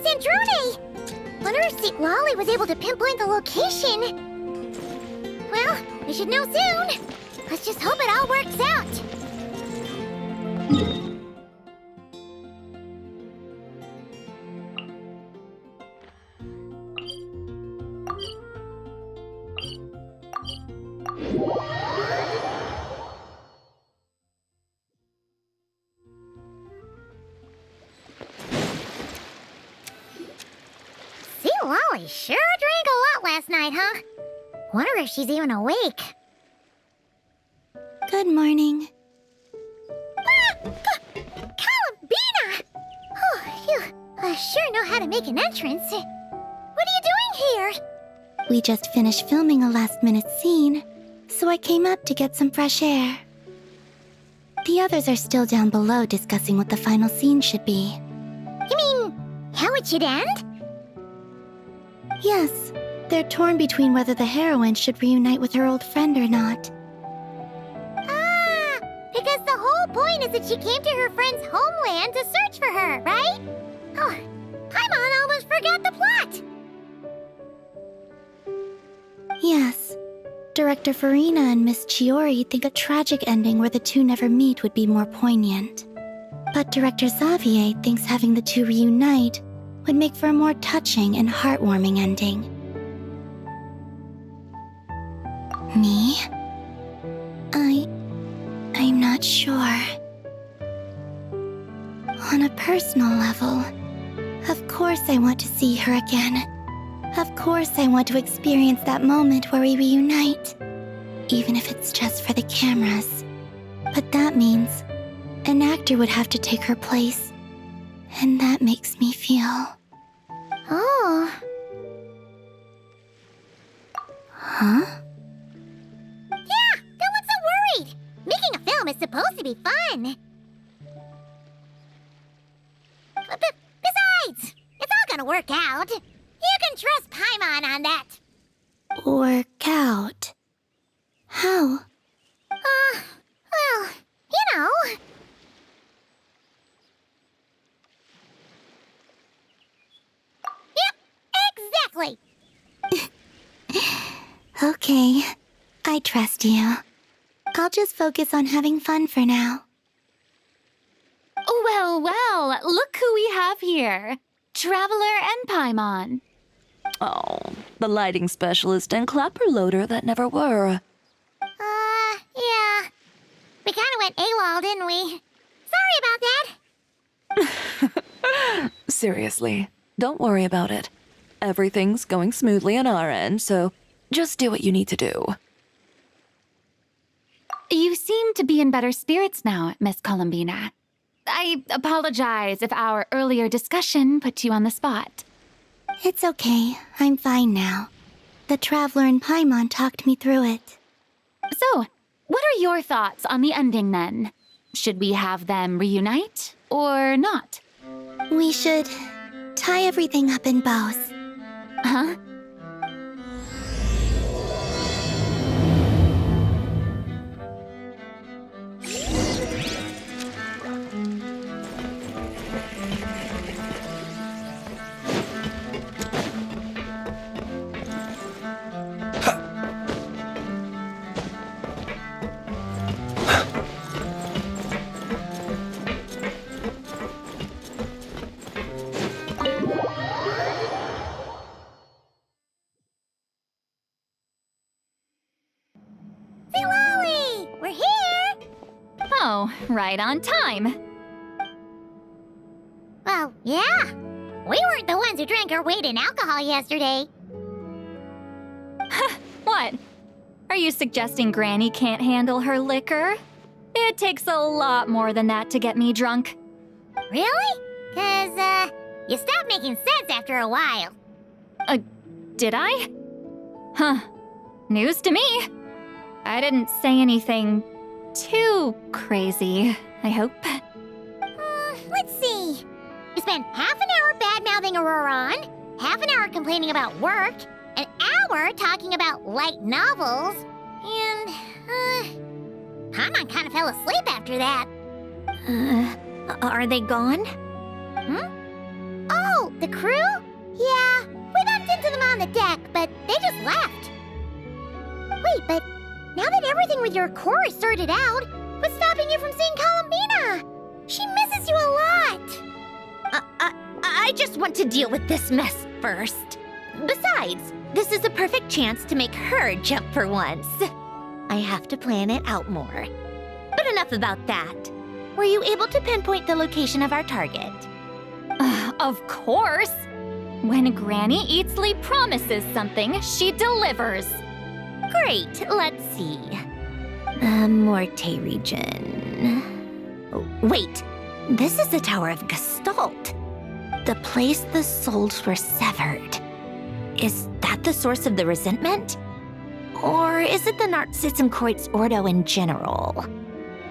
it's Androne! Wonder if St. Lolly was able to pinpoint the location. Well, we should know soon. Let's just hope it all works out. St. Lolly sure drank a lot last night, huh? Wonder if she's even awake. Good morning. Columbina! Oh, you sure know how to make an entrance. What are you doing here? We just finished filming a last-minute scene, so I came up to get some fresh air. The others are still down below discussing what the final scene should be. You mean, how it should end? Yes, they're torn between whether the heroine should reunite with her old friend or not. Ah, because the whole point is that she came to her friend's homeland to search for her, right? Oh, Paimon almost forgot the plot. Yes. Director Farina and Miss Chiori think a tragic ending where the two never meet would be more poignant. But Director Xavier thinks having the two reunite would make for a more touching and heartwarming ending. Me? I'm not sure. On a personal level, of course I want to see her again. Of course I want to experience that moment where we reunite, even if it's just for the cameras. But that means an actor would have to take her place, and that makes me feel... Oh. Huh? Yeah, don't look so worried. Making a film is supposed to be fun. Besides, it's all gonna work out. You can trust Paimon on that. Work out? How? Well, you know. Yep, exactly. Okay, I trust you. I'll just focus on having fun for now. Well, look who we have here. Traveler and Paimon. Oh, the lighting specialist and clapper loader that never were. Yeah. We kinda went AWOL, didn't we? Sorry about that. Seriously, don't worry about it. Everything's going smoothly on our end, so just do what you need to do. You seem to be in better spirits now, Miss Columbina. I apologize if our earlier discussion put you on the spot. It's okay, I'm fine now. The Traveler and Paimon talked me through it. So, what are your thoughts on the ending then? Should we have them reunite or not? We should tie everything up in bows. Huh? St. Lolly! We're here! Oh, right on time. Well, yeah. We weren't the ones who drank our weight in alcohol yesterday. What? Are you suggesting Granny can't handle her liquor? It takes a lot more than that to get me drunk. Really? 'Cause, you stopped making sense after a while. Did I? Huh. News to me. I didn't say anything too crazy, I hope. Let's see. You spent half an hour bad-mouthing Auroron, half an hour complaining about work, an hour talking about light novels, and, Paimon kind of fell asleep after that. Are they gone? Oh, The crew? Yeah, we bumped into them on the deck, but they just left. Wait, but now that everything with your core is sorted out, what's stopping you from seeing Columbina? She misses you a lot. I just want to deal with this mess first. Besides, this is a perfect chance to make her jump for once. I have to plan it out more. But enough about that. Were you able to pinpoint the location of our target? Of course! When Granny Eatsley promises something, she delivers. Great, let's see. Morte region. Oh, wait, this is the Tower of Gestalt. The place the souls were severed. Is that the source of the resentment? Or is it the Narcissenkreuz Ordo in general?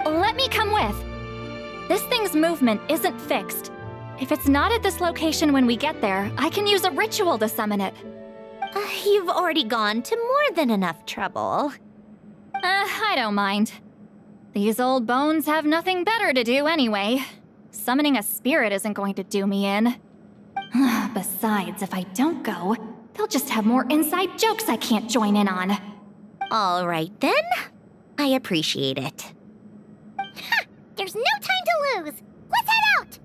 Let me come with. This thing's movement isn't fixed. If it's not at this location when we get there, I can use a ritual to summon it. You've already gone to more than enough trouble. I don't mind. These old bones have nothing better to do anyway. Summoning a spirit isn't going to do me in. Besides, if I don't go, they'll just have more inside jokes I can't join in on. All right then. I appreciate it. Ha! There's no time to lose. Let's head out!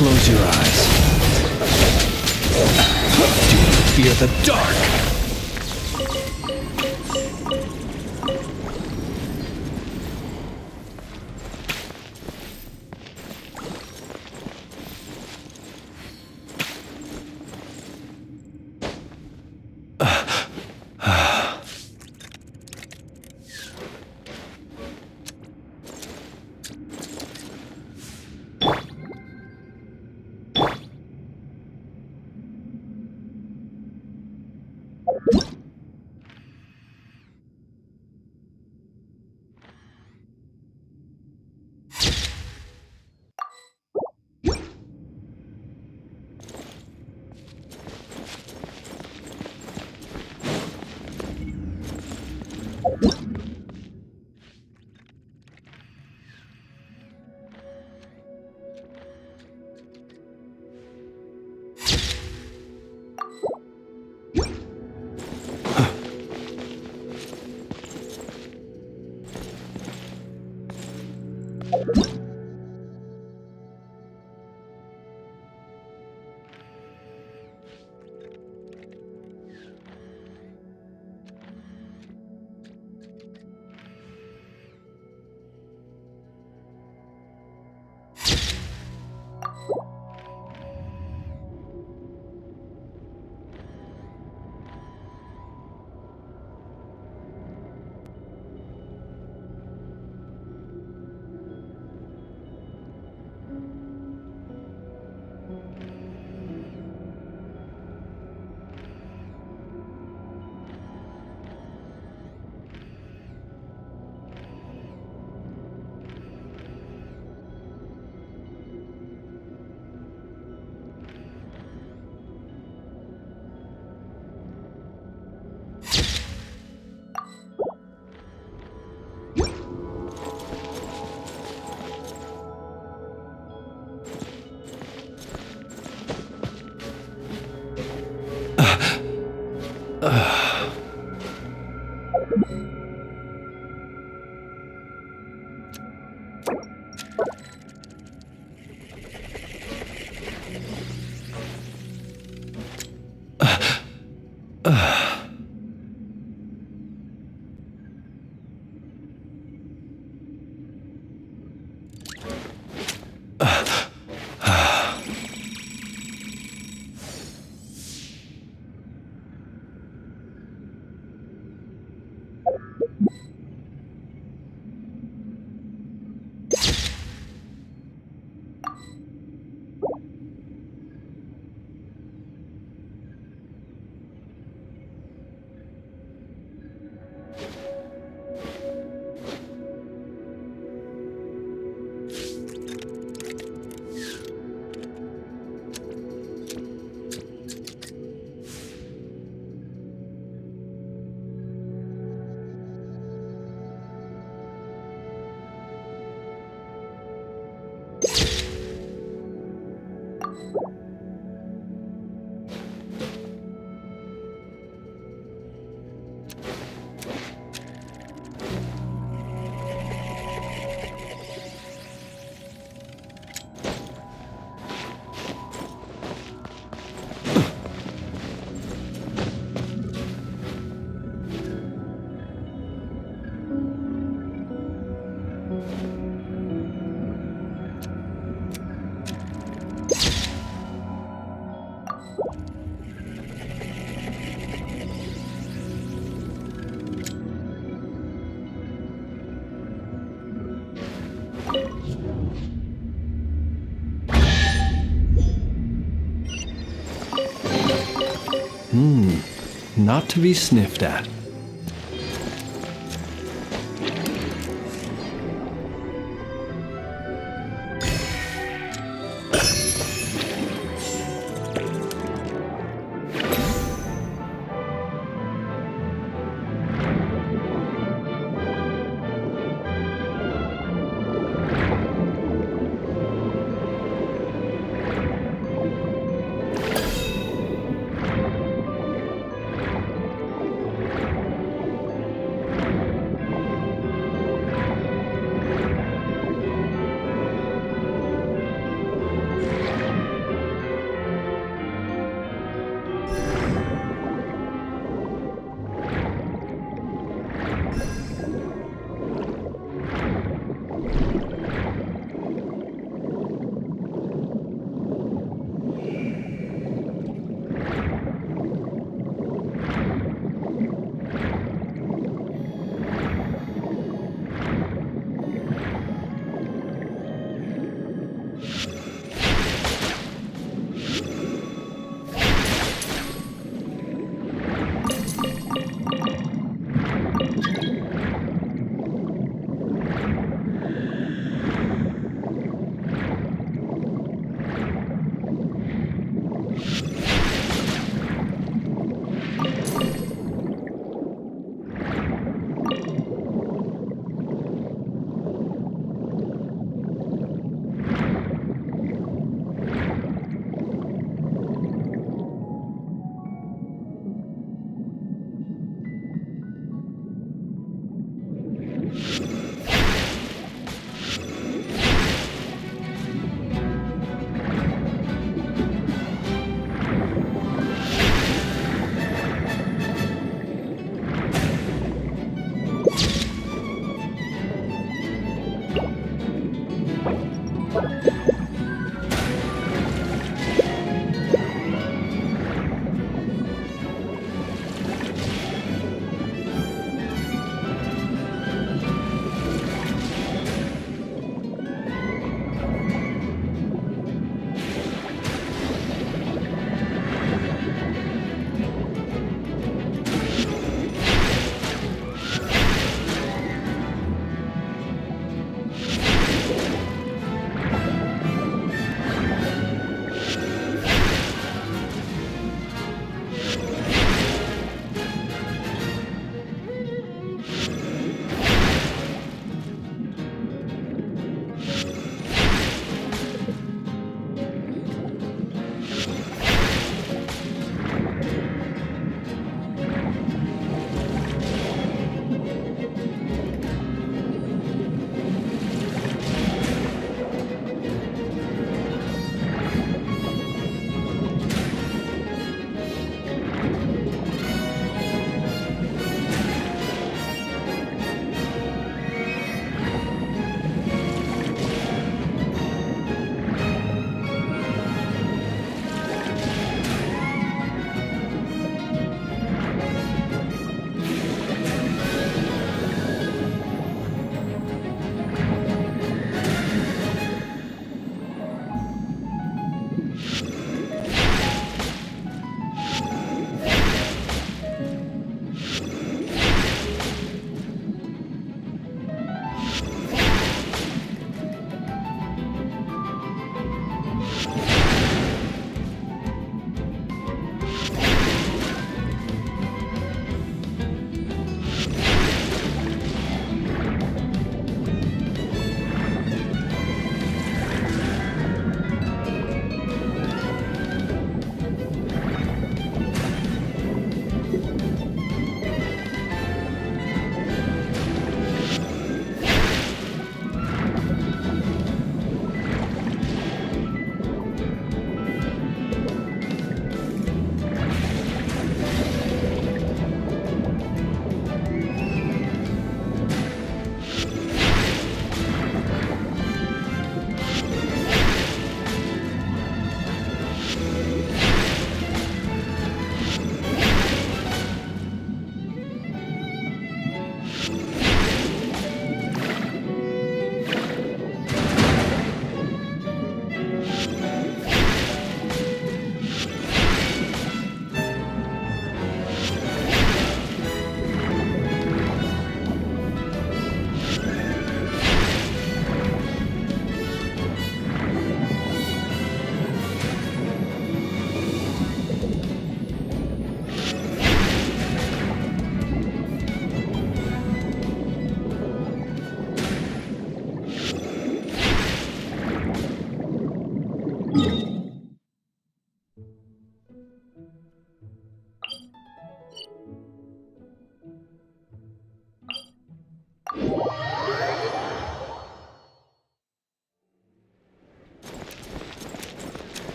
Close your eyes. Do you fear the dark? Not to be sniffed at.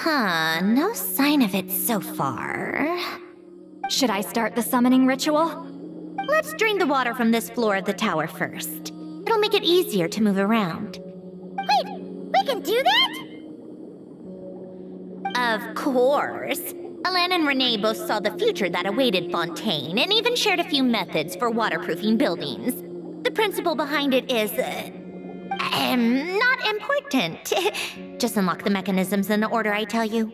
No sign of it so far. Should I start the summoning ritual? Let's drain the water from this floor of the tower first. It'll make it easier to move around. Wait, we can do that? Of course. Alan and Renee both saw the future that awaited Fontaine and even shared a few methods for waterproofing buildings. The principle behind it is, not important. Just unlock the mechanisms in the order I tell you.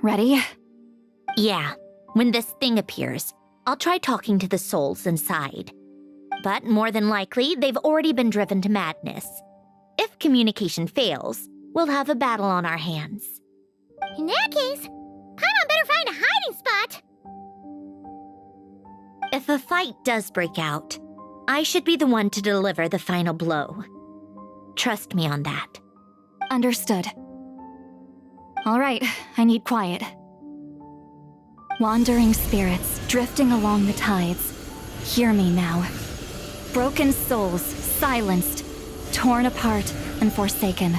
Ready? Yeah, when this thing appears, I'll try talking to the souls inside. But more than likely, they've already been driven to madness. If communication fails, we'll have a battle on our hands. In that case, Paimon better find a hiding spot! If a fight does break out, I should be the one to deliver the final blow. Trust me on that. Understood. All right, I need quiet. Wandering spirits drifting along the tides. Hear me now. Broken souls, silenced, torn apart, and forsaken.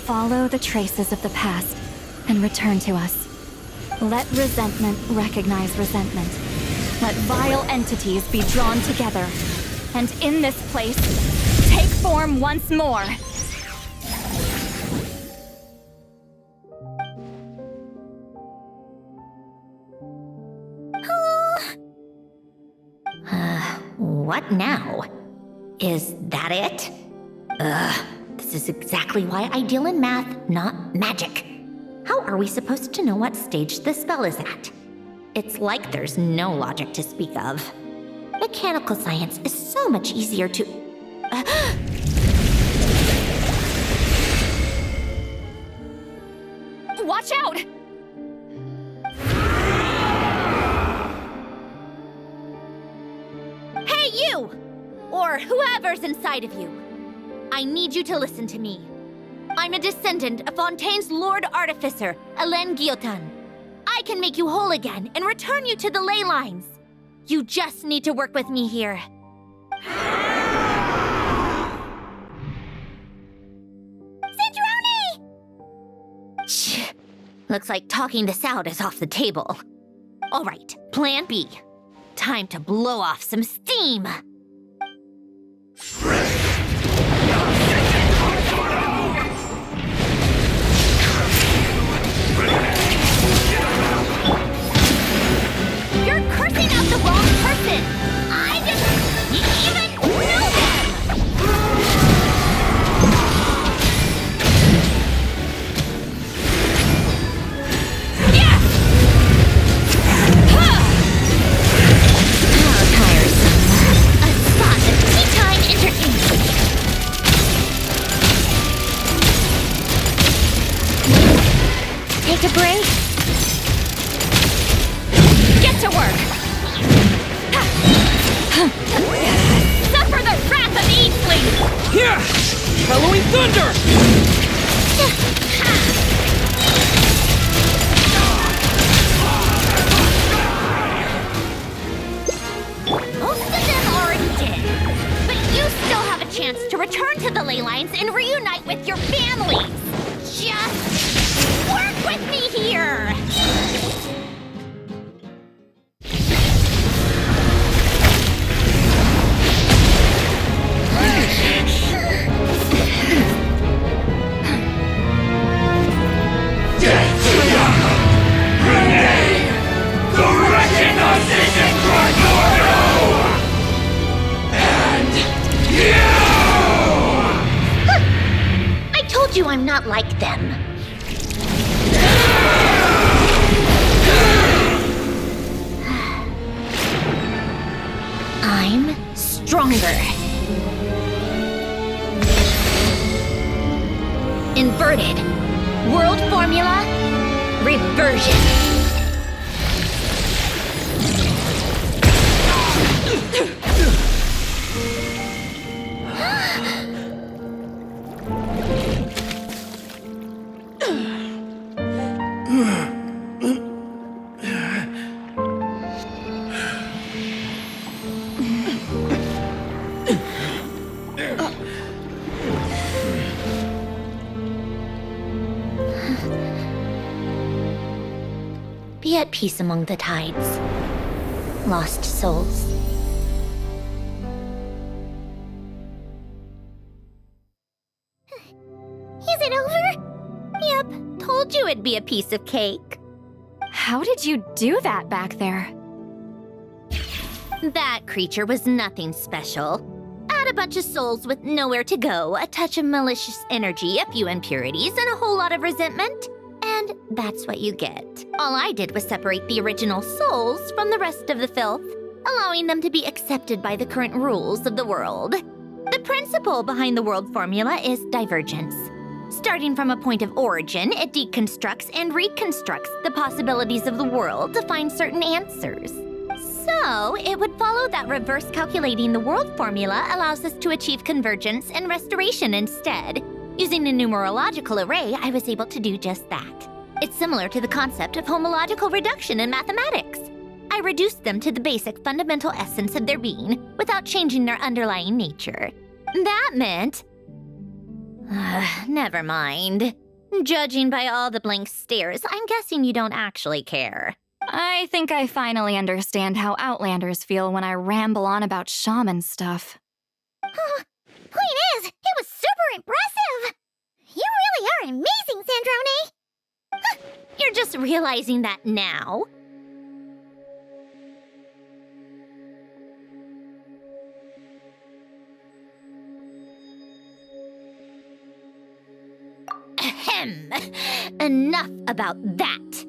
Follow the traces of the past and return to us. Let resentment recognize resentment. Let vile entities be drawn together. And in this place, take form once more. What now? Is that it? Ugh, this is exactly why I deal in math, not magic. How are we supposed to know what stage the spell is at? It's like there's no logic to speak of. Mechanical science is so much easier to... Watch out! Hey, you! Or whoever's inside of you. I need you to listen to me. I'm a descendant of Fontaine's Lord Artificer, Hélène Guillotin. I can make you whole again and return you to the ley lines. You just need to work with me here. Cedrone! Shh. Looks like talking this out is off the table. All right, plan B. Time to blow off some steam. You're cursing out the wrong person! I didn't even know them! Yeah! How tiresome. A spot of tea-time entertainment. Take a break. Get to work! Suffer the wrath of Eastling! Yeah! Bellowing thunder! Most of them already did. But you still have a chance to return to the ley lines and reunite with your families. Just work with me here! I told you I'm not like them. I'm stronger. Inverted. World formula. Reversion. Be at peace among the tides. Lost souls. Is it over? Yep, told you it'd be a piece of cake. How did you do that back there? That creature was nothing special. Add a bunch of souls with nowhere to go, a touch of malicious energy, a few impurities, and a whole lot of resentment. And that's what you get. All I did was separate the original souls from the rest of the filth, allowing them to be accepted by the current rules of the world. The principle behind the world formula is divergence. Starting from a point of origin, it deconstructs and reconstructs the possibilities of the world to find certain answers. So, it would follow that reverse calculating the world formula allows us to achieve convergence and restoration instead. Using a numerological array, I was able to do just that. It's similar to the concept of homological reduction in mathematics. I reduced them to the basic fundamental essence of their being without changing their underlying nature. That meant... never mind. Judging by all the blank stares, I'm guessing you don't actually care. I think I finally understand how Outlanders feel when I ramble on about shaman stuff. Point is, it was super impressive! You really are amazing, Sandrone! You're just realizing that now? Ahem. Enough about that.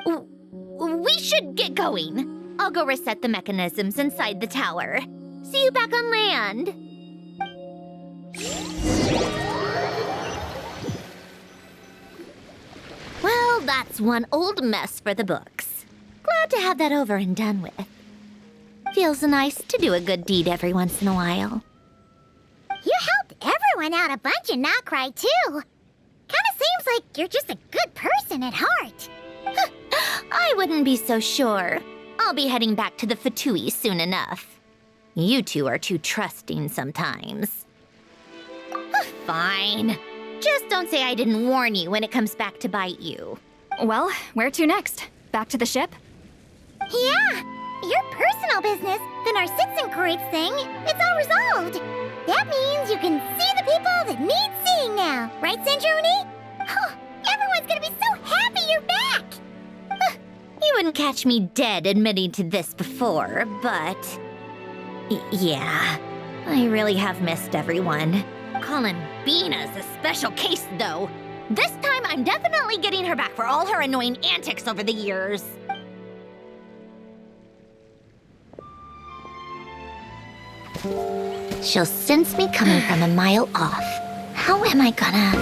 We should get going. I'll go reset the mechanisms inside the tower. See you back on land. Well, that's one old mess for the books. Glad to have that over and done with. Feels nice to do a good deed every once in a while. You helped everyone out a bunch and not cry, too. Kinda seems like you're just a good person at heart. I wouldn't be so sure. I'll be heading back to the Fatui soon enough. You two are too trusting sometimes. Fine. Just don't say I didn't warn you when it comes back to bite you. Well, where to next? Back to the ship? Yeah, your personal business, the Narcitsan thing, it's all resolved. That means you can see the people that need seeing now, right, Sandrone? Oh, everyone's gonna be so happy you're back! You wouldn't catch me dead admitting to this before, but... yeah, I really have missed everyone. Columbina's a special case, though. This time, I'm definitely getting her back for all her annoying antics over the years. She'll sense me coming from a mile off. How am I gonna...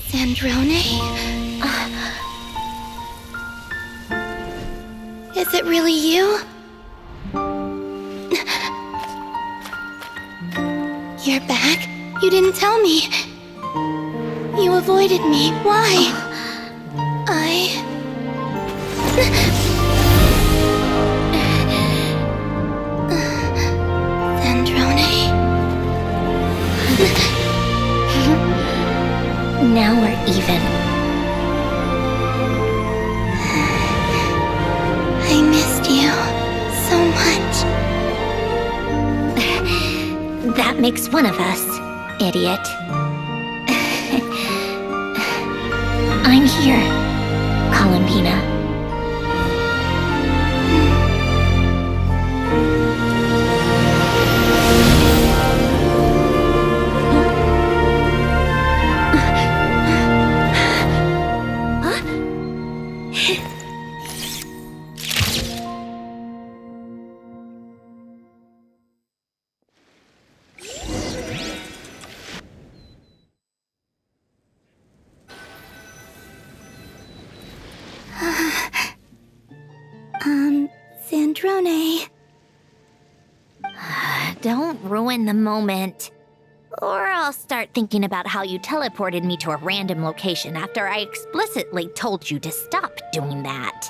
Sandrone? Is it really you? You're back? You didn't tell me. You avoided me. Why? Sandrone? Now we're even. I missed you so much. That makes one of us, idiot. I'm here, Columbina. Sandrone. Don't ruin the moment. Or I'll start thinking about how you teleported me to a random location after I explicitly told you to stop doing that.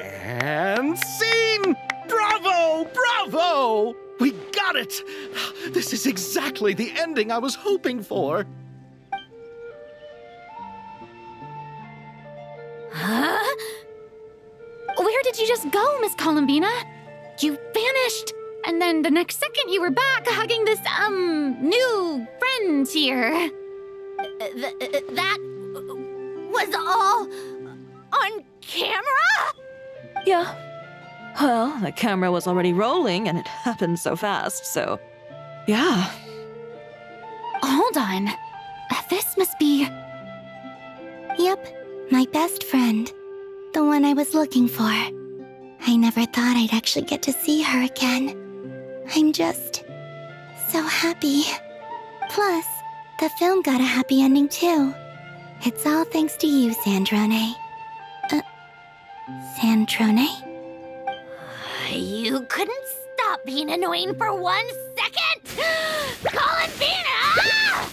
And scene! Bravo! Bravo! We got it! This is exactly the ending I was hoping for. Huh? Where did you just go, Miss Columbina? You vanished! And then the next second you were back hugging this, new friend here. That was all on camera? Yeah. Well, the camera was already rolling and it happened so fast, so... yeah. Hold on. This must be... Yep, my best friend. The one I was looking for. I never thought I'd actually get to see her again. I'm just... so happy. Plus, the film got a happy ending too. It's all thanks to you, Sandrone. Sandrone? You couldn't stop being annoying for 1 second? Columbina!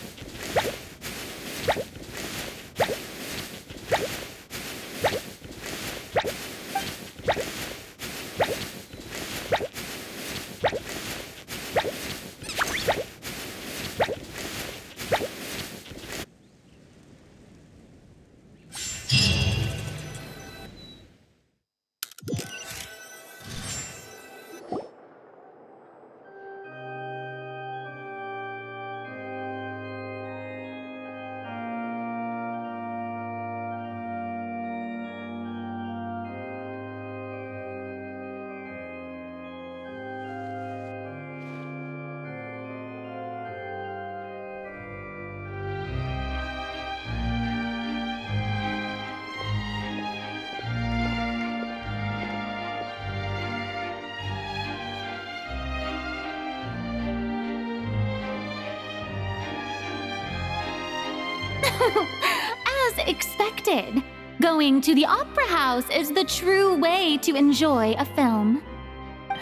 As expected, going to the opera house is the true way to enjoy a film.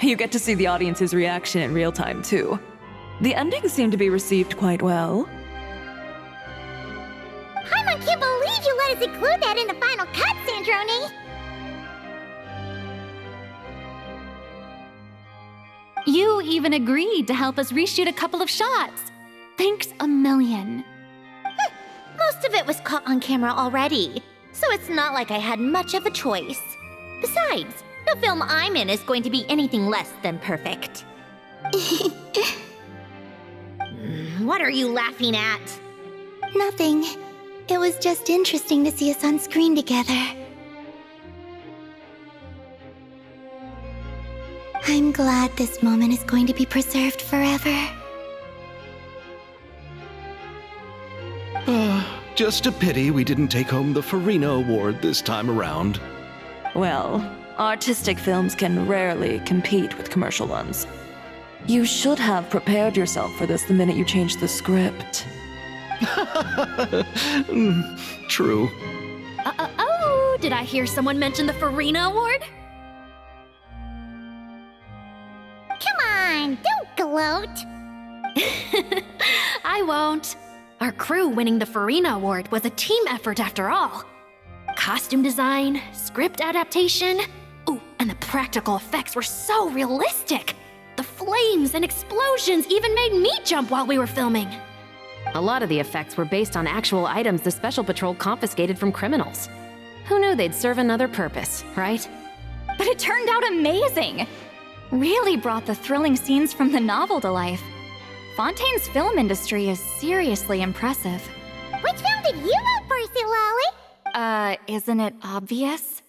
You get to see the audience's reaction in real time, too. The endings seem to be received quite well. Paimon can't believe you let us include that in the final cut, Sandrone! You even agreed to help us reshoot a couple of shots. Thanks a million. Most of it was caught on camera already, so it's not like I had much of a choice. Besides, the film I'm in is going to be anything less than perfect. What are you laughing at? Nothing. It was just interesting to see us on screen together. I'm glad this moment is going to be preserved forever. Just a pity we didn't take home the Farina Award this time around. Well, artistic films can rarely compete with commercial ones. You should have prepared yourself for this the minute you changed the script. True. Oh, did I hear someone mention the Farina Award? Come on, don't gloat. I won't. Our crew winning the Farina Award was a team effort after all. Costume design, script adaptation. Ooh, and the practical effects were so realistic. The flames and explosions even made me jump while we were filming. A lot of the effects were based on actual items the Special Patrol confiscated from criminals. Who knew they'd serve another purpose, right? But it turned out amazing. Really brought the thrilling scenes from the novel to life. Fontaine's film industry is seriously impressive. Which film did you vote for, Silali? Isn't it obvious?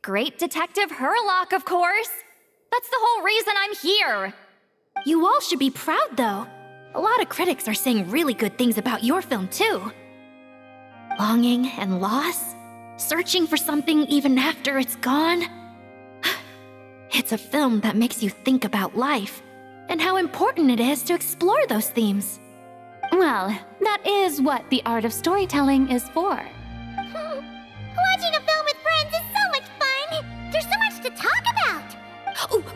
Great Detective Hurlock, of course! That's the whole reason I'm here! You all should be proud, though. A lot of critics are saying really good things about your film, too. Longing and loss? Searching for something even after it's gone? It's a film that makes you think about life and how important it is to explore those themes. Well, that is what the art of storytelling is for. Watching a film with friends is so much fun! There's so much to talk about!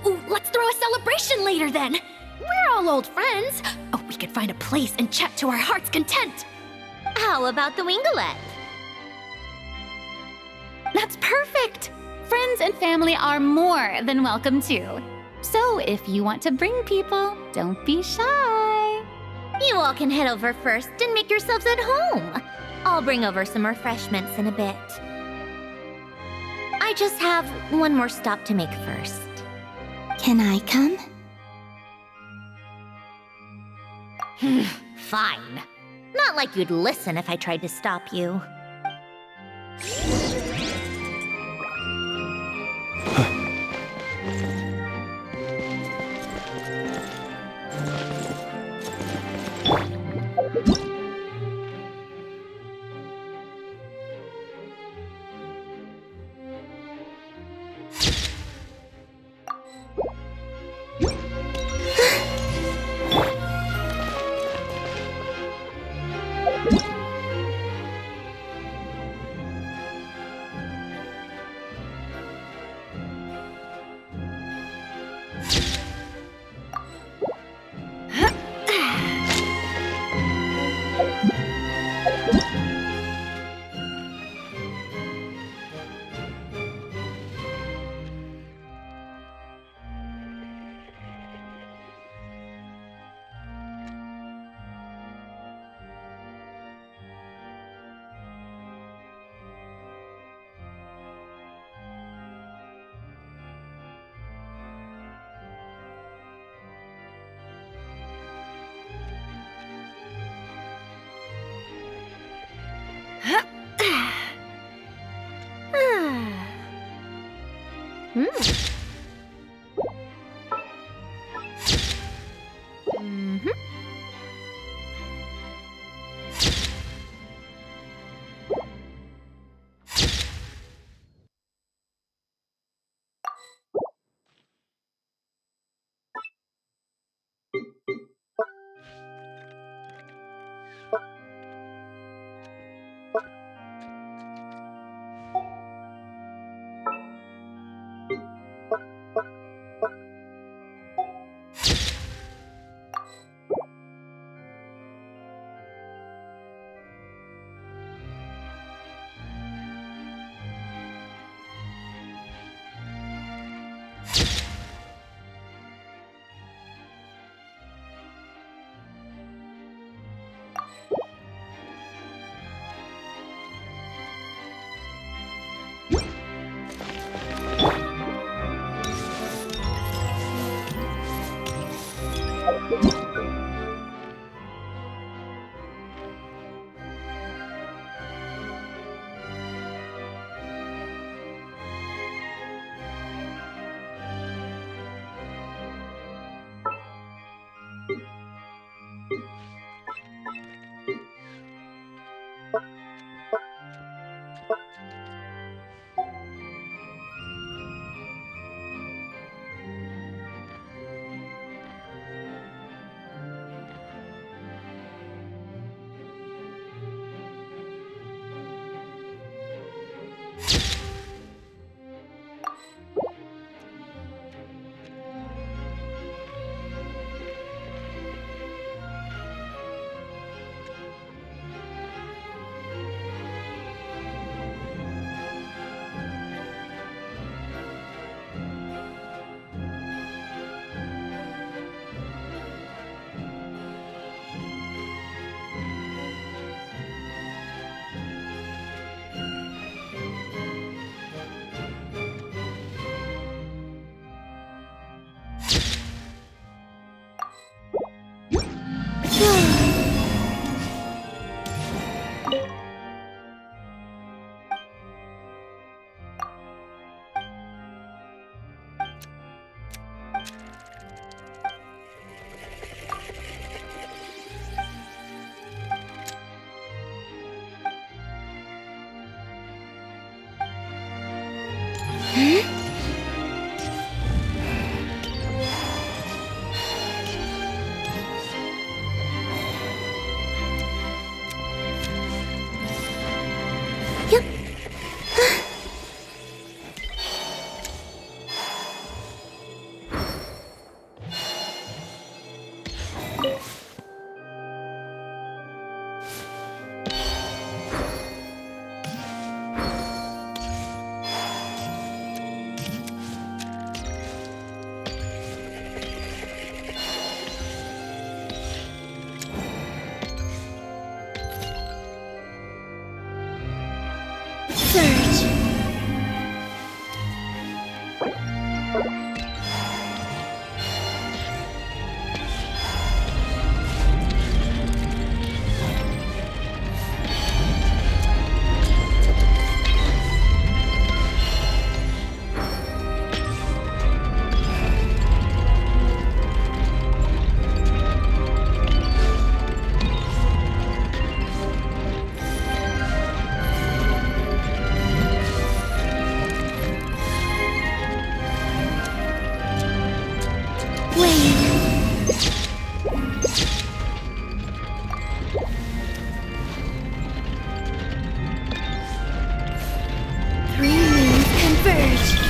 Ooh, let's throw a celebration later then! We're all old friends! Oh, we could find a place and chat to our heart's content! How about the Wingalette? That's perfect! Friends and family are more than welcome too. So if you want to bring people, don't be shy. You all can head over first and make yourselves at home. I'll bring over some refreshments in a bit. I just have one more stop to make first. Can I come? Fine. Not like you'd listen if I tried to stop you. Surge. Three moons converge.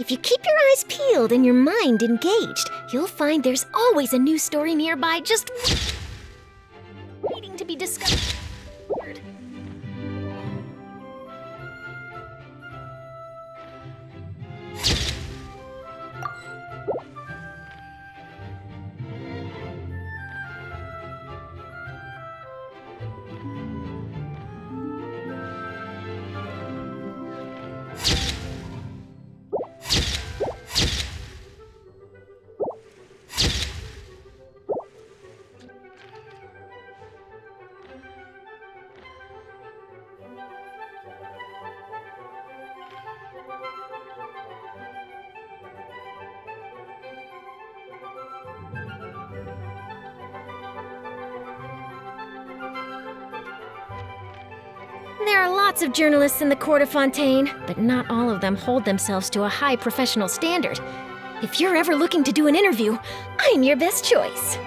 If you keep your eyes peeled and your mind engaged, you'll find there's always a new story nearby just waiting to be discovered. There are lots of journalists in the court of Fontaine, but not all of them hold themselves to a high professional standard. If you're ever looking to do an interview, I'm your best choice.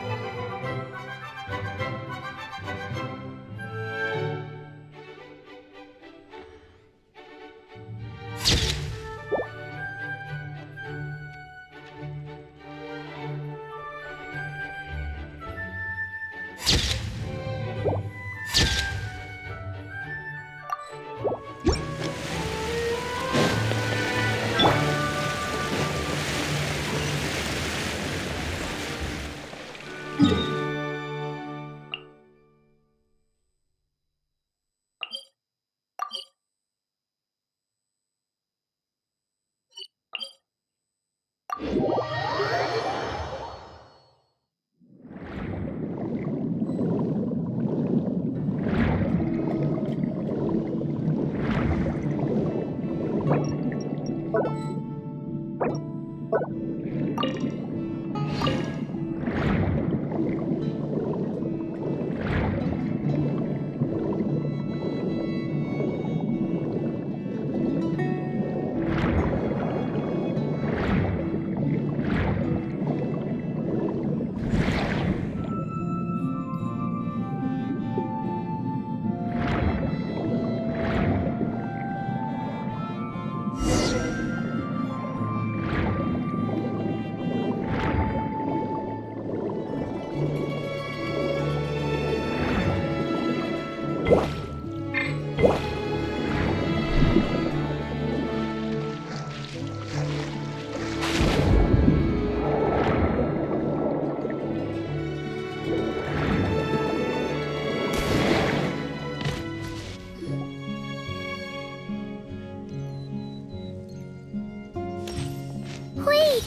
Wait!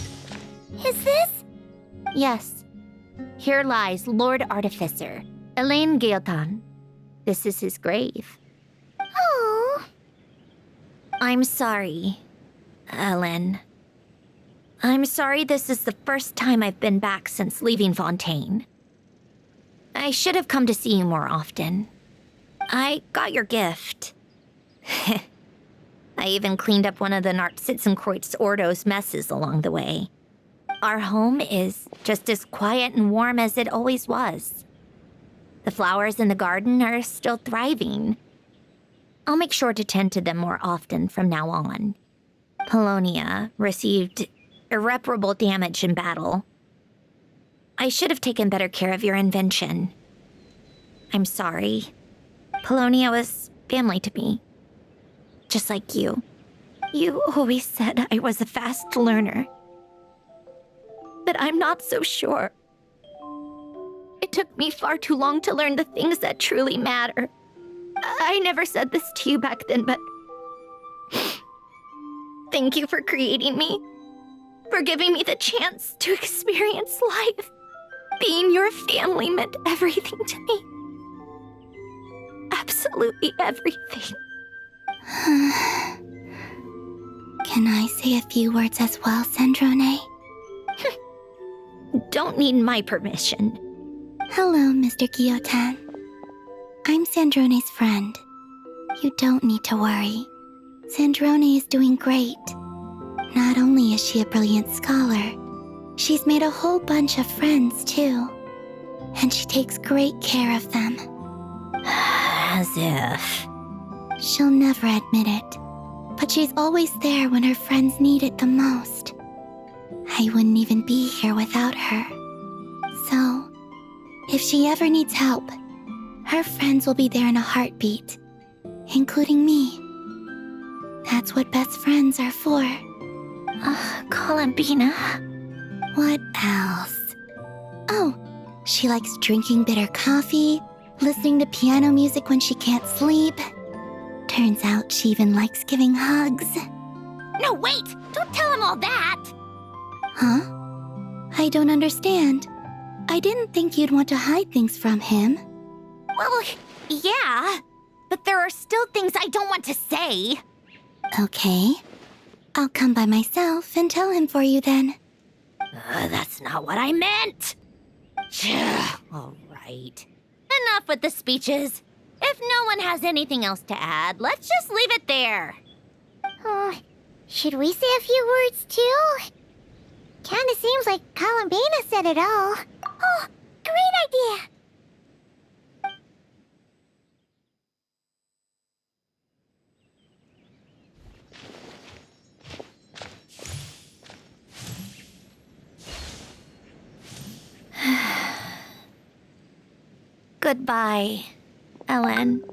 Is this? Yes. Here lies Lord Artificer, Elaine Guillotin. This is his grave. Oh. I'm sorry, Ellen. I'm sorry this is the first time I've been back since leaving Fontaine. I should have come to see you more often. I got your gift. I even cleaned up one of the Narcitzenkreuz Ordo's messes along the way. Our home is just as quiet and warm as it always was. The flowers in the garden are still thriving. I'll make sure to tend to them more often from now on. Polonia received irreparable damage in battle. I should have taken better care of your invention. I'm sorry. Polonia was family to me. Just like you. You always said I was a fast learner. But I'm not so sure. It took me far too long to learn the things that truly matter. I never said this to you back then, but thank you for creating me. For giving me the chance to experience life. Being your family meant everything to me. Absolutely everything. Can I say a few words as well, Sandrone? Don't need my permission. Hello, Mr. Guillotin. I'm Sandrone's friend. You don't need to worry. Sandrone is doing great. Not only is she a brilliant scholar, she's made a whole bunch of friends, too. And she takes great care of them. As if. She'll never admit it, but she's always there when her friends need it the most. I wouldn't even be here without her. So, if she ever needs help, her friends will be there in a heartbeat, including me. That's what best friends are for. Columbina. What else? Oh, she likes drinking bitter coffee, listening to piano music when she can't sleep. Turns out she even likes giving hugs. No, wait! Don't tell him all that! Huh? I don't understand. I didn't think you'd want to hide things from him. Well, yeah, but there are still things I don't want to say. Okay. I'll come by myself and tell him for you then. That's not what I meant. All right. Enough with the speeches. If no one has anything else to add, let's just leave it there. Should we say a few words too? Kinda seems like Columbina said it all. Oh, great idea! Goodbye, Ellen.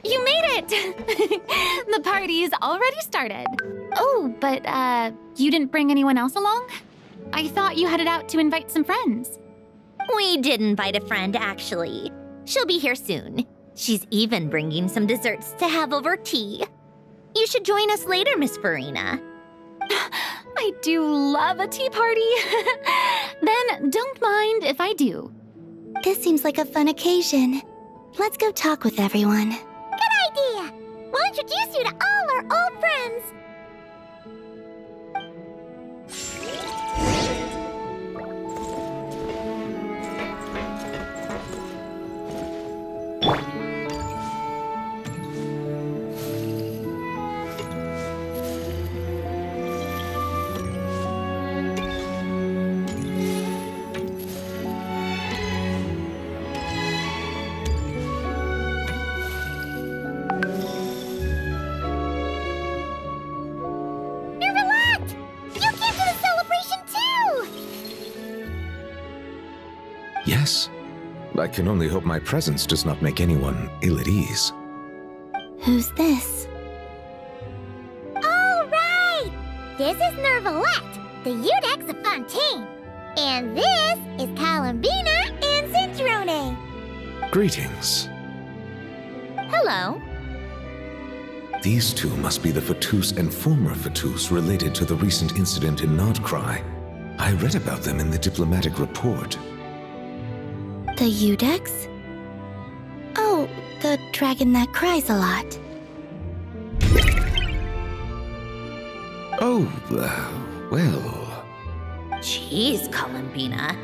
You made it! The party's already started. Oh, but, you didn't bring anyone else along? I thought you headed out to invite some friends. We did invite a friend, actually. She'll be here soon. She's even bringing some desserts to have over tea. You should join us later, Miss Farina. I do love a tea party. Then don't mind if I do. This seems like a fun occasion. Let's go talk with everyone. Good idea! We'll introduce you to all our old friends. Yes. I can only hope my presence does not make anyone ill at ease. Who's this? All right! This is Nervalette, the Udex of Fontaine. And this is Columbina and Cintrone. Greetings. Hello. These two must be the Fatus and former Fatus related to the recent incident in Nodcry. I read about them in the diplomatic report. The Udex? Oh, the dragon that cries a lot. Oh, well... Jeez, Columbina.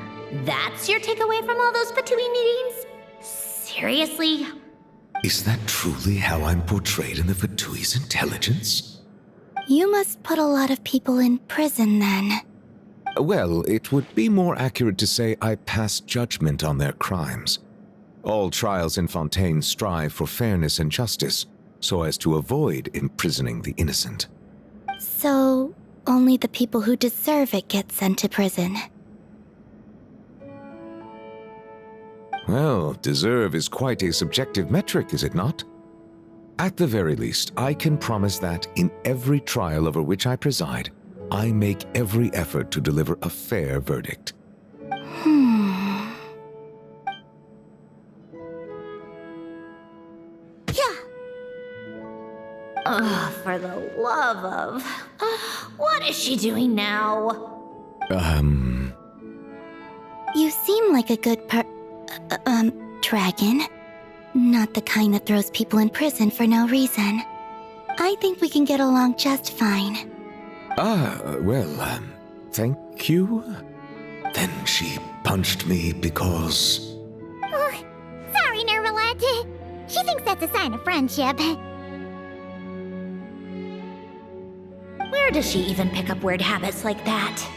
That's your takeaway from all those Fatui meetings? Seriously? Is that truly how I'm portrayed in the Fatui's intelligence? You must put a lot of people in prison then. Well, it would be more accurate to say I pass judgment on their crimes. All trials in Fontaine strive for fairness and justice, so as to avoid imprisoning the innocent. So, only the people who deserve it get sent to prison. Well, deserve is quite a subjective metric, is it not? At the very least, I can promise that in every trial over which I preside, I make every effort to deliver a fair verdict. Yeah. Oh, for the love of... what is she doing now? You seem like a good dragon. Not the kind that throws people in prison for no reason. I think we can get along just fine. Thank you? Then she punched me because... Oh, sorry, Nervalette. She thinks that's a sign of friendship. Where does she even pick up weird habits like that?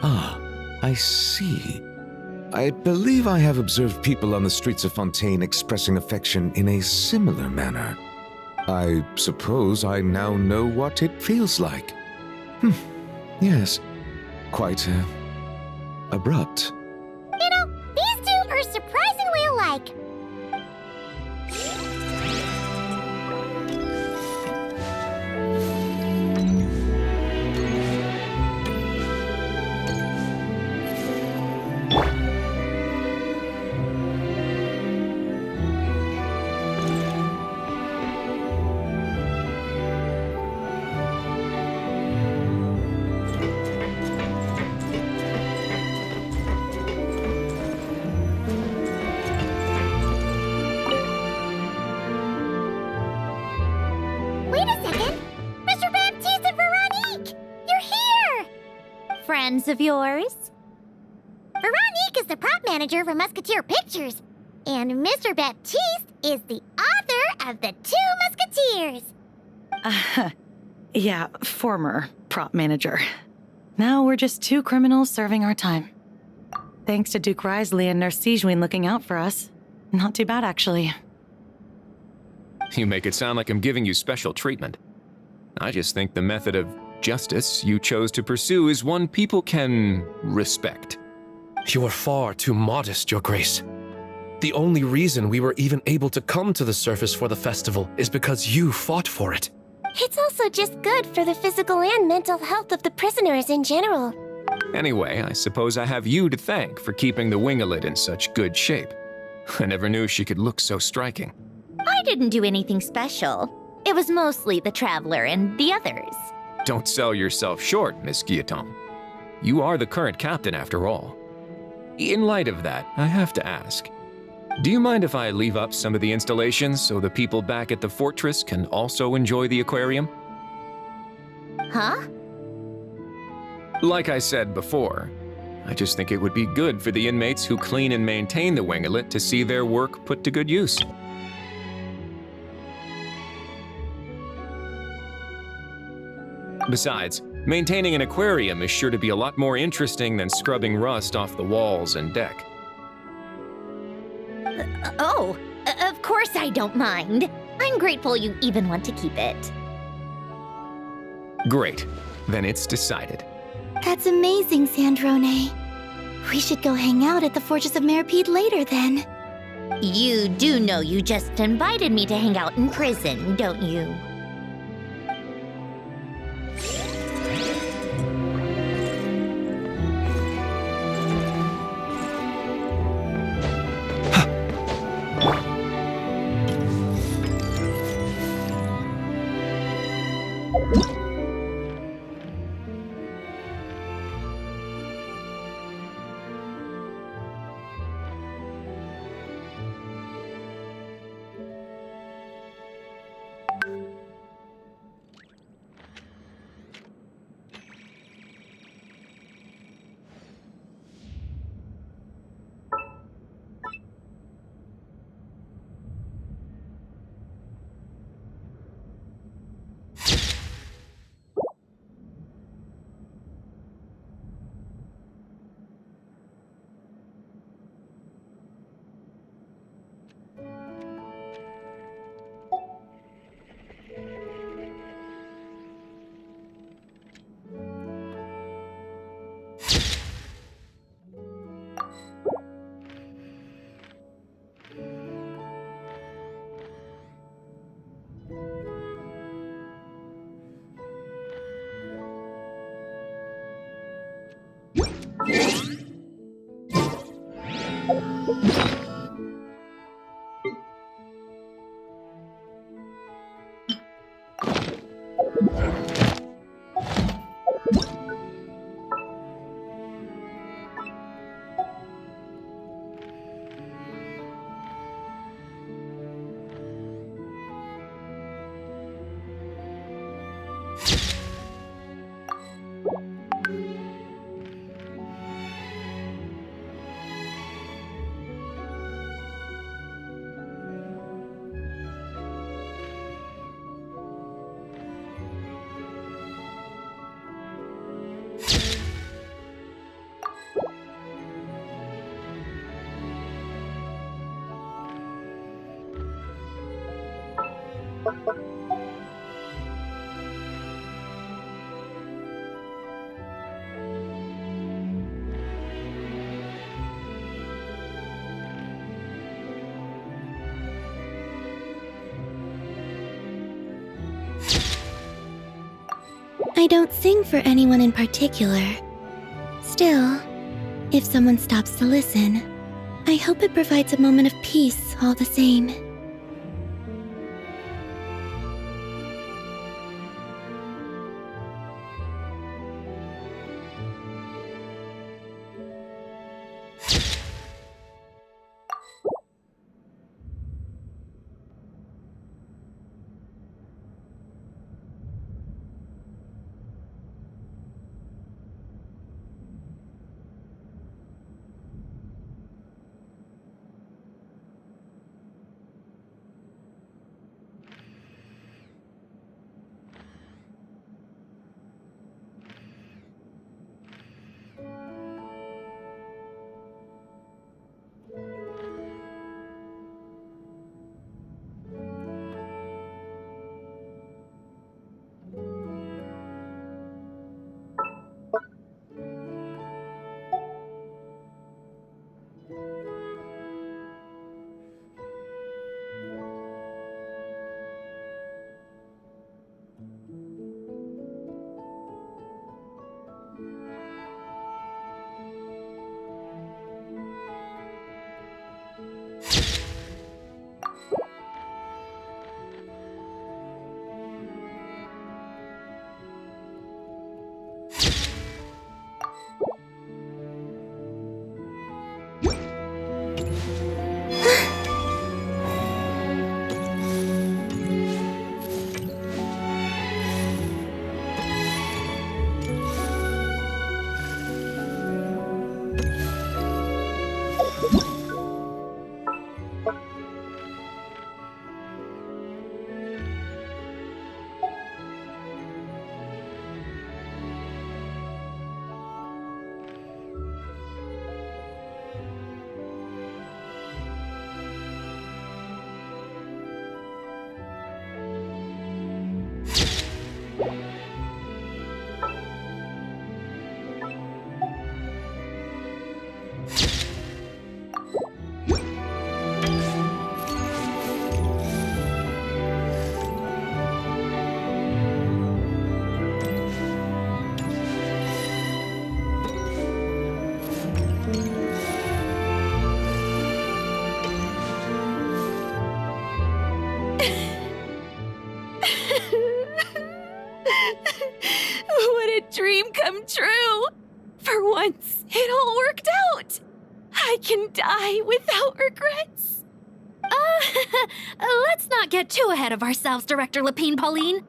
Ah, I see. I believe I have observed people on the streets of Fontaine expressing affection in a similar manner. I suppose I now know what it feels like. Yes, quite, abrupt. You know, these two are surprisingly alike. Wait a second! Mr. Baptiste and Veronique! You're here! Friends of yours? Veronique is the prop manager for Musketeer Pictures, and Mr. Baptiste is the author of The Two Musketeers. Yeah, former prop manager. Now we're just two criminals serving our time. Thanks to Duke Risley and Nurse Sigewin looking out for us. Not too bad, actually. You make it sound like I'm giving you special treatment. I just think the method of justice you chose to pursue is one people can respect. You are far too modest, Your Grace. The only reason we were even able to come to the surface for the festival is because you fought for it. It's also just good for the physical and mental health of the prisoners in general. Anyway, I suppose I have you to thank for keeping the winglet in such good shape. I never knew she could look so striking. I didn't do anything special. It was mostly the Traveler and the others. Don't sell yourself short, Miss Guillotin. You are the current captain after all. In light of that, I have to ask, do you mind if I leave up some of the installations so the people back at the fortress can also enjoy the aquarium? Huh? Like I said before, I just think it would be good for the inmates who clean and maintain the winglet to see their work put to good use. Besides, maintaining an aquarium is sure to be a lot more interesting than scrubbing rust off the walls and deck. Of course I don't mind. I'm grateful you even want to keep it. Great. Then it's decided. That's amazing, Sandrone. We should go hang out at the Fortress of Meripede later then. You do know you just invited me to hang out in prison, don't you? I don't sing for anyone in particular. Still, if someone stops to listen, I hope it provides a moment of peace all the same. What a dream come true! For once, it all worked out! I can die without regrets! Let's not get too ahead of ourselves, Director Lapine Pauline.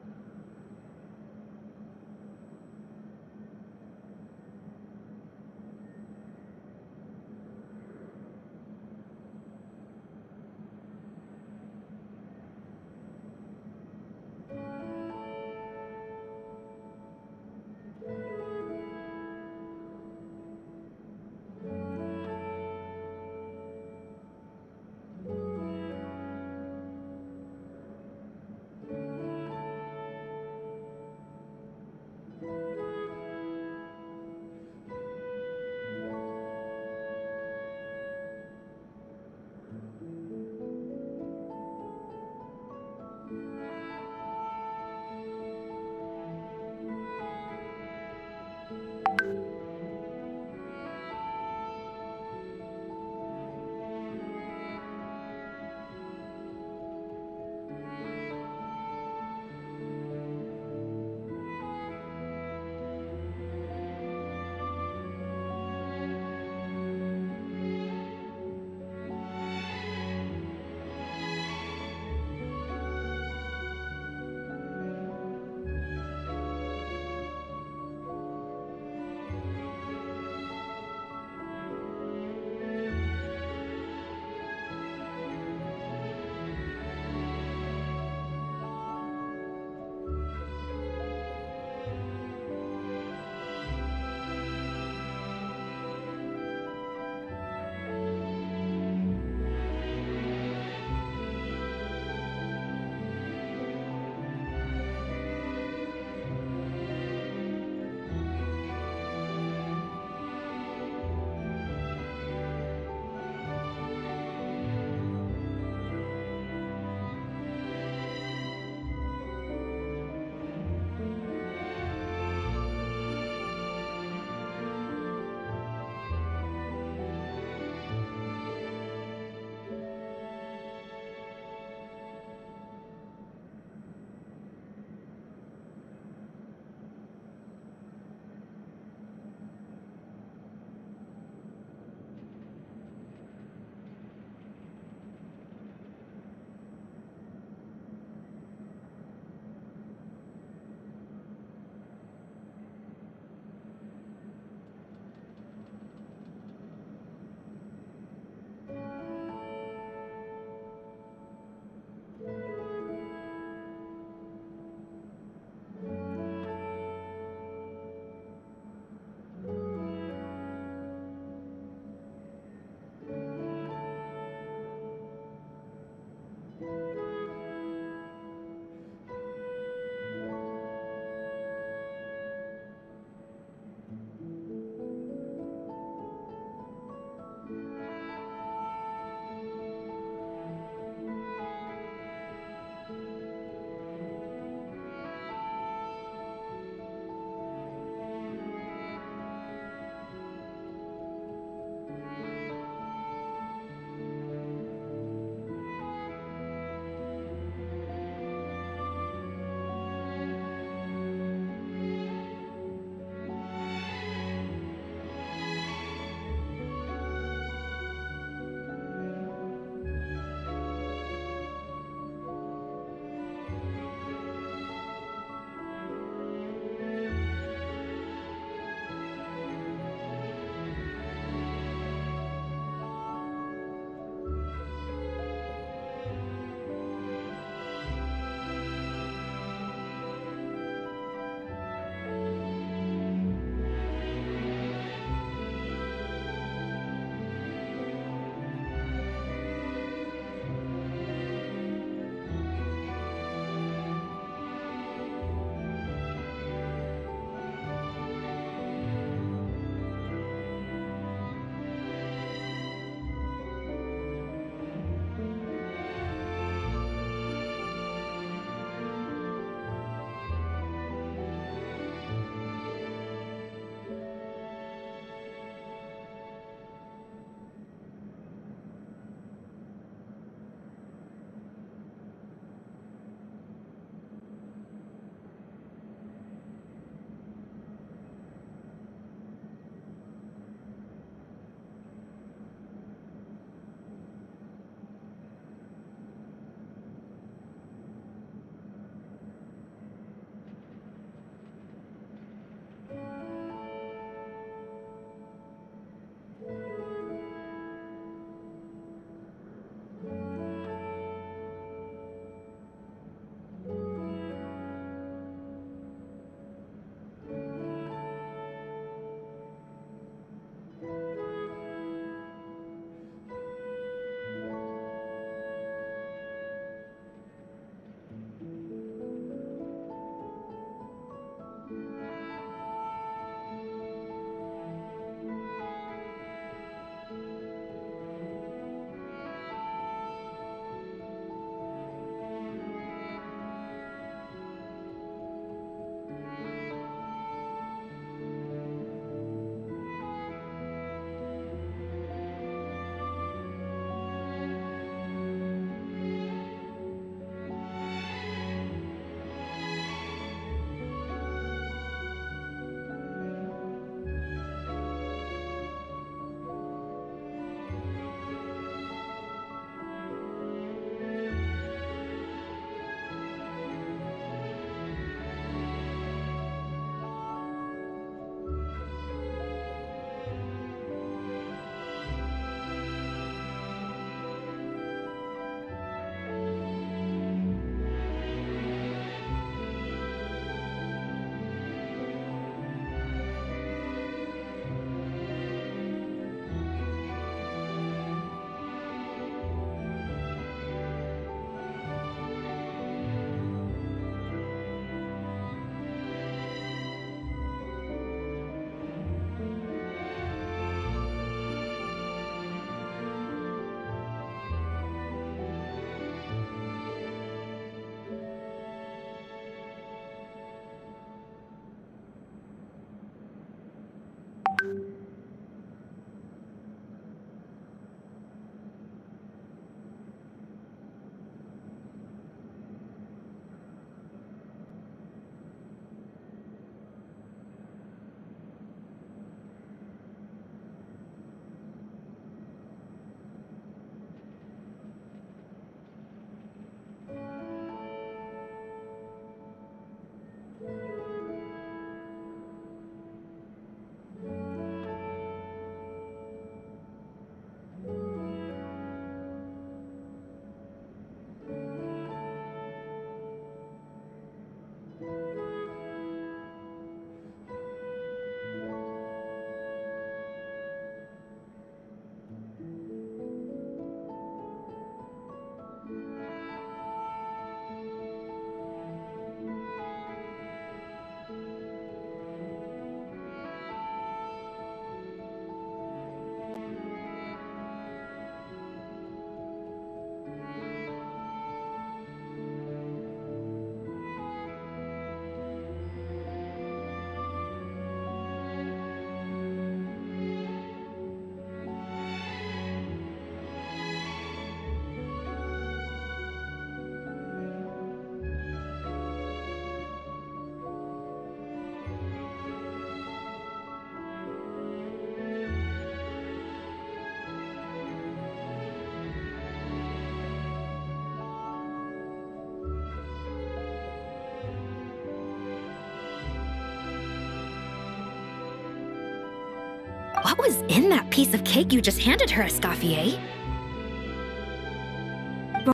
What was in that piece of cake you just handed her, Escoffier?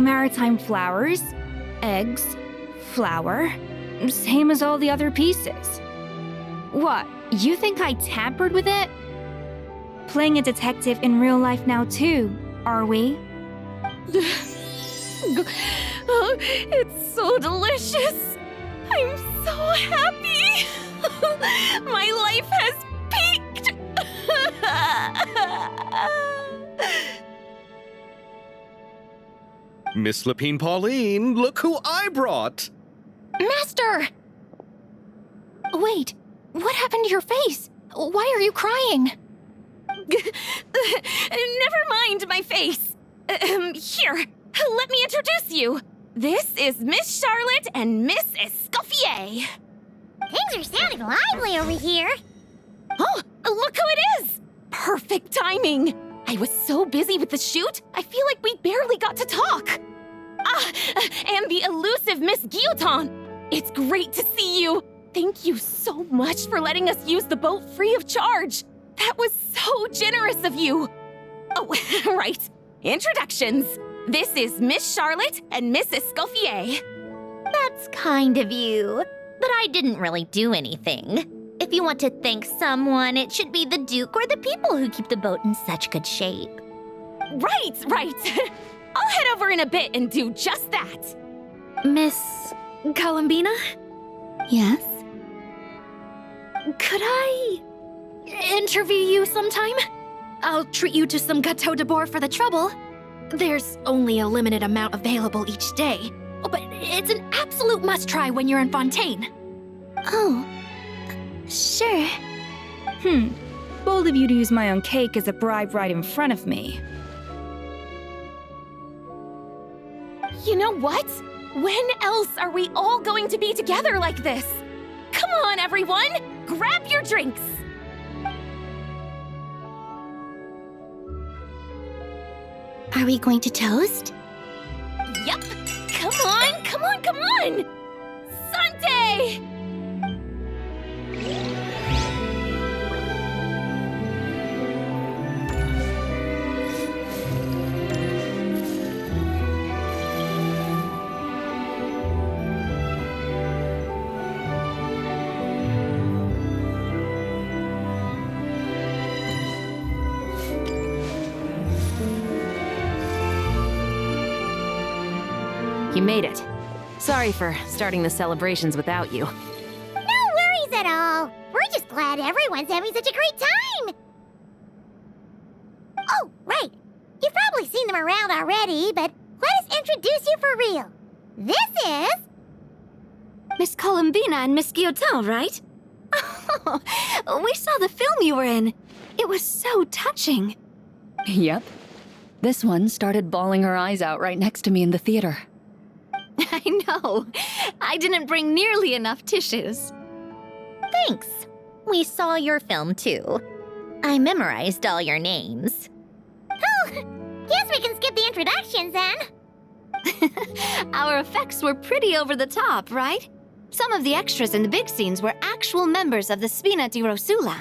Maritime flowers, eggs, flour, same as all the other pieces. What, you think I tampered with it? Playing a detective in real life now too, are we? Oh, it's so delicious. I'm so happy. My life has peaked. Miss Lapine Pauline, look who I brought! Master! Wait, what happened to your face? Why are you crying? Never mind my face. Here, let me introduce you. This is Miss Charlotte and Miss Escoffier. Things are sounding lively over here. Oh, look who it is! Perfect timing. I was so busy with the shoot, I feel like we barely got to talk. Ah, and the elusive Miss Guillotin. It's great to see you. Thank you so much for letting us use the boat free of charge. That was so generous of you. Oh, right. Introductions. This is Miss Charlotte and Miss Escoffier. That's kind of you, but I didn't really do anything. If you want to thank someone, it should be the Duke or the people who keep the boat in such good shape. Right. I'll head over in a bit and do just that. Miss Columbina? Yes? Could I interview you sometime? I'll treat you to some gâteau de bord for the trouble. There's only a limited amount available each day, but it's an absolute must-try when you're in Fontaine. Oh, sure. Bold of you to use my own cake as a bribe right in front of me. You know what? When else are we all going to be together like this? Come on, everyone! Grab your drinks! Are we going to toast? Yup! Come on! Sante! You made it. Sorry for starting the celebrations without you. No worries at all. We're just glad everyone's having such a great time. Oh, right. You've probably seen them around already, but let us introduce you for real. This is... Miss Columbina and Miss Guillotin, right? Oh, we saw the film you were in. It was so touching. Yep. This one started bawling her eyes out right next to me in the theater. I know. I didn't bring nearly enough tissues. Thanks. We saw your film, too. I memorized all your names. Oh, guess we can skip the introductions, then. Our effects were pretty over the top, right? Some of the extras in the big scenes were actual members of the Spina di Rosula.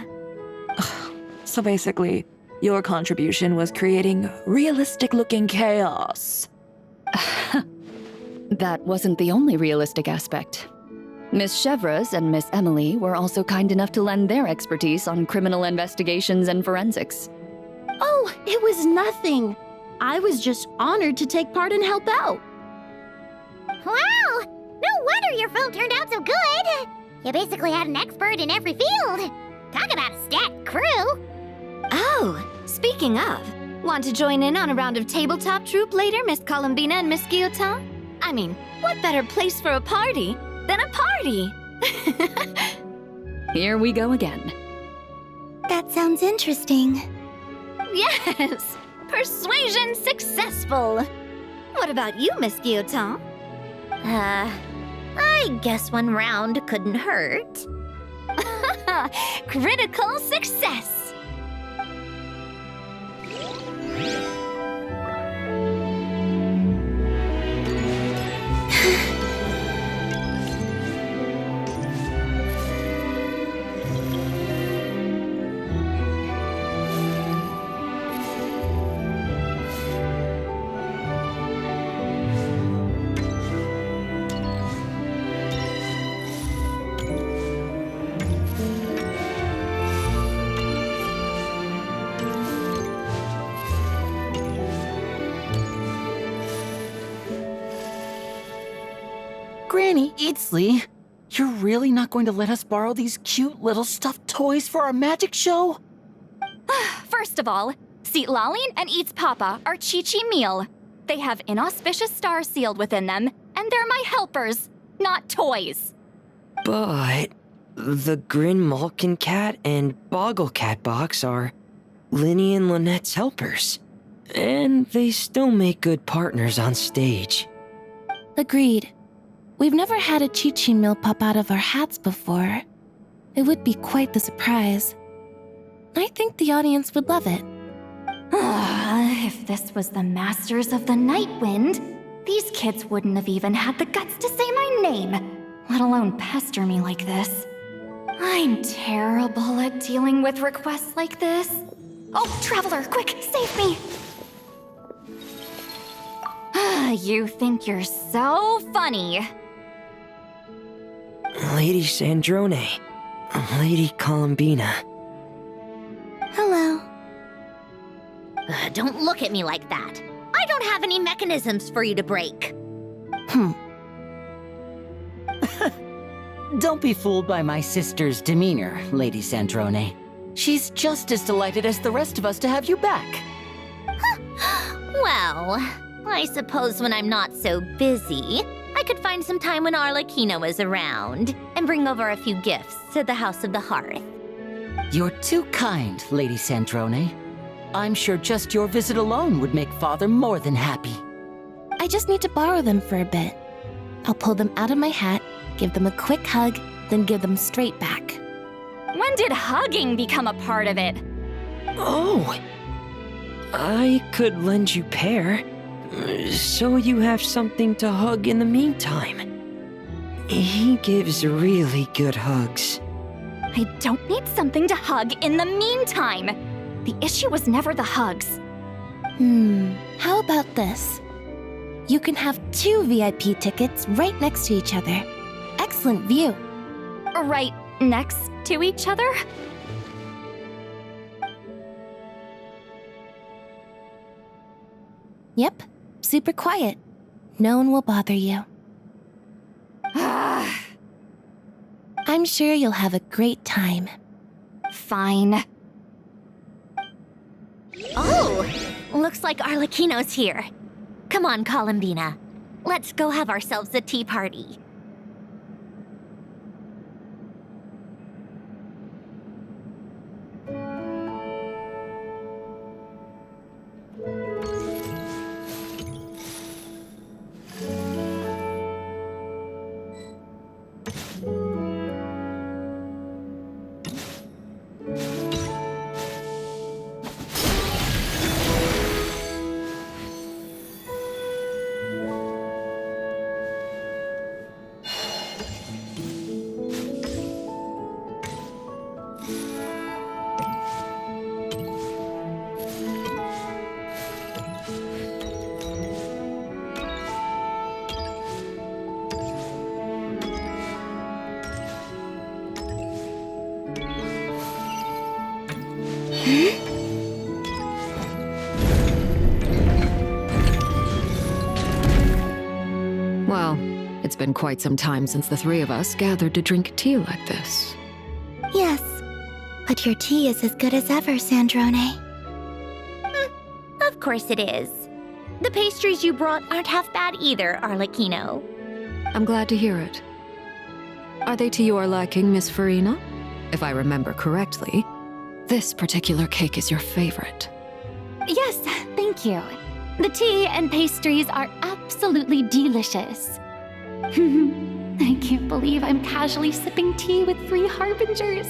So basically, your contribution was creating realistic-looking chaos. That wasn't the only realistic aspect. Miss Chevreuse and Miss Emily were also kind enough to lend their expertise on criminal investigations and forensics. Oh, it was nothing. I was just honored to take part and help out. Wow! No wonder your film turned out so good! You basically had an expert in every field. Talk about a stacked crew! Oh, speaking of, want to join in on a round of tabletop troupe later, Miss Columbina and Miss Guillotin? I mean, what better place for a party than a party? Here we go again. That sounds interesting. Yes! Persuasion successful! What about you, Miss Guillotin? I guess one round couldn't hurt. Critical success! Granny Eatsley, you're really not going to let us borrow these cute little stuffed toys for our magic show? First of all, Seat Lalin and Eats Papa are Chi-Chi meal. They have inauspicious stars sealed within them, and they're my helpers, not toys. But the Grin Malkin Cat and Boggle Cat box are Linny and Lynette's helpers. And they still make good partners on stage. Agreed. We've never had a Chi-Chi meal pop out of our hats before. It would be quite the surprise. I think the audience would love it. If this was the Masters of the Night Wind, these kids wouldn't have even had the guts to say my name, let alone pester me like this. I'm terrible at dealing with requests like this. Oh, Traveler, quick, save me! You think you're so funny. Lady Sandrone, Lady Columbina. Hello. Don't look at me like that. I don't have any mechanisms for you to break. Don't be fooled by my sister's demeanor, Lady Sandrone. She's just as delighted as the rest of us to have you back. Well, I suppose when I'm not so busy, I could find some time when Arlecchino is around and bring over a few gifts to the House of the Hearth. You're too kind, Lady Sandrone. I'm sure just your visit alone would make Father more than happy. I just need to borrow them for a bit. I'll pull them out of my hat, give them a quick hug, then give them straight back. When did hugging become a part of it? Oh, I could lend you pair, so you have something to hug in the meantime. He gives really good hugs. I don't need something to hug in the meantime. The issue was never the hugs. How about this? You can have 2 VIP tickets right next to each other. Excellent view. Right next to each other? Yep, super quiet. No one will bother you. I'm sure you'll have a great time. Fine. Oh, looks like Arlecchino's here. Come on, Columbina. Let's go have ourselves a tea party. Well, it's been quite some time since the 3 of us gathered to drink tea like this. Yes, but your tea is as good as ever, Sandrone. Of course it is. The pastries you brought aren't half bad either, Arlecchino. I'm glad to hear it. Are they to your liking, Miss Farina? If I remember correctly, this particular cake is your favorite. Yes, thank you. The tea and pastries are absolutely delicious. I can't believe I'm casually sipping tea with 3 harbingers.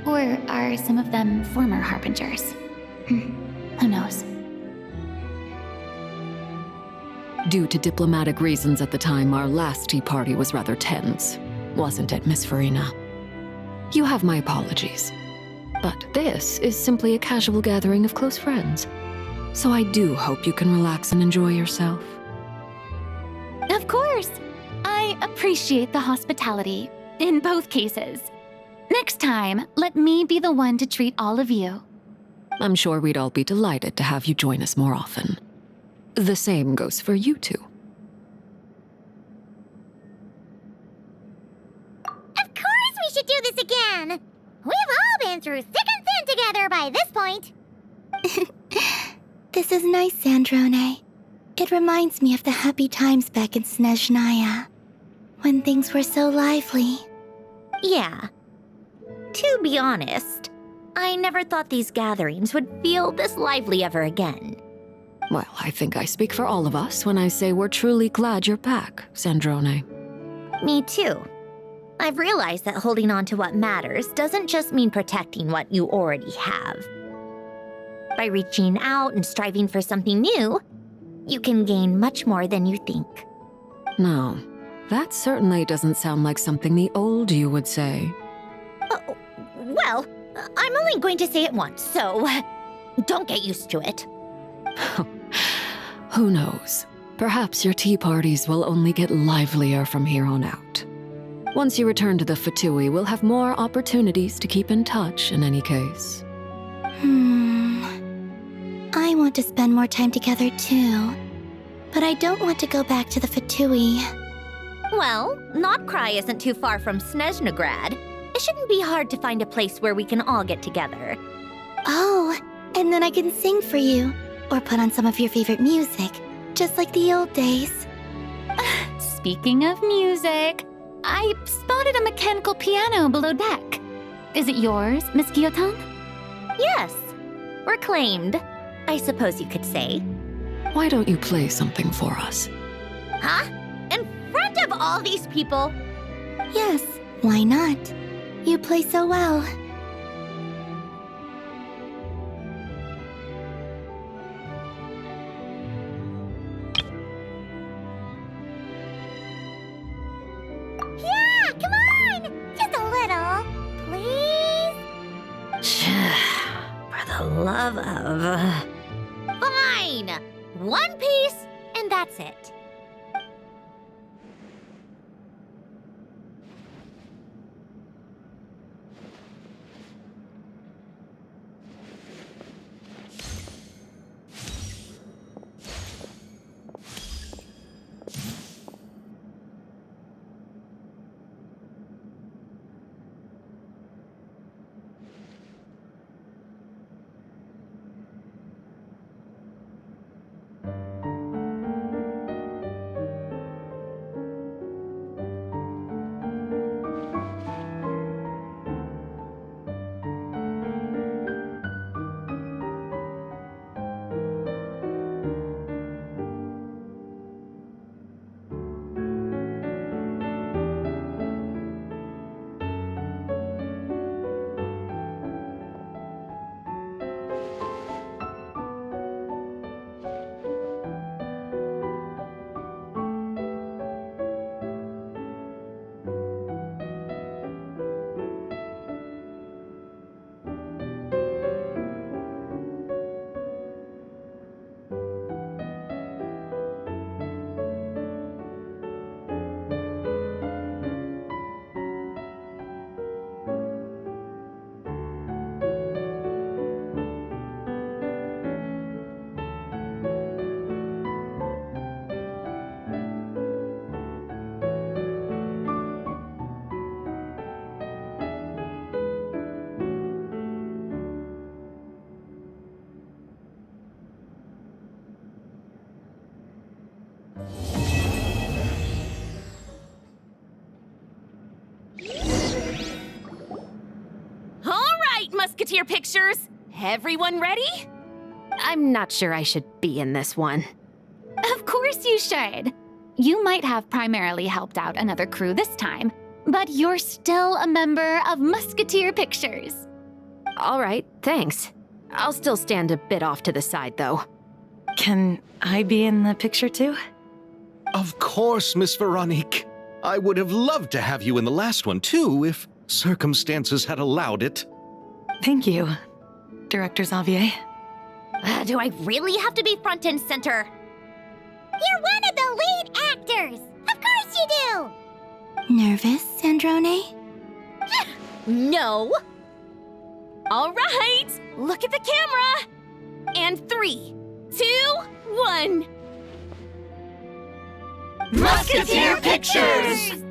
Or are some of them former harbingers? Who knows? Due to diplomatic reasons at the time, our last tea party was rather tense, wasn't it, Miss Farina? You have my apologies. But this is simply a casual gathering of close friends. So I do hope you can relax and enjoy yourself. Of course! I appreciate the hospitality, in both cases. Next time, let me be the one to treat all of you. I'm sure we'd all be delighted to have you join us more often. The same goes for you two. should do this again. We've all been through thick and thin together by this point. This is nice, Sandrone. It reminds me of the happy times back in Snezhnaya, when things were so lively. Yeah. To be honest, I never thought these gatherings would feel this lively ever again. Well, I think I speak for all of us when I say we're truly glad you're back, Sandrone. Me too. I've realized that holding on to what matters doesn't just mean protecting what you already have. By reaching out and striving for something new, you can gain much more than you think. No, that certainly doesn't sound like something the old you would say. Well, I'm only going to say it once, so don't get used to it. Who knows? Perhaps your tea parties will only get livelier from here on out. Once you return to the Fatui, we'll have more opportunities to keep in touch in any case. I want to spend more time together too, but I don't want to go back to the Fatui. Well, Notcry isn't too far from Snezhnograd. It shouldn't be hard to find a place where we can all get together. Oh, and then I can sing for you, or put on some of your favorite music, just like the old days. Speaking of music, I spotted a mechanical piano below deck. Is it yours, Miss Guillotin? Yes. Reclaimed, I suppose you could say. Why don't you play something for us? Huh? In front of all these people? Yes, why not? You play so well. Yeah, come on! Just a little, please? For the love of... Fine! One piece, and that's it. Musketeer pictures. Everyone ready? I'm not sure I should be in this one. Of course you should. You might have primarily helped out another crew this time, but you're still a member of Musketeer Pictures. All right, thanks. I'll still stand a bit off to the side, though. Can I be in the picture too? Of course, Miss Veronique. I would have loved to have you in the last one too, if circumstances had allowed it. Thank you, Director Xavier. Do I really have to be front and center? You're one of the lead actors! Of course you do! Nervous, Sandrone? No. All right, look at the camera. And 3, 2, 1. Musketeer Pictures!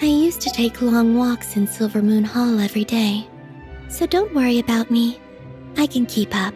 I used to take long walks in Silver Moon Hall every day, so don't worry about me. I can keep up.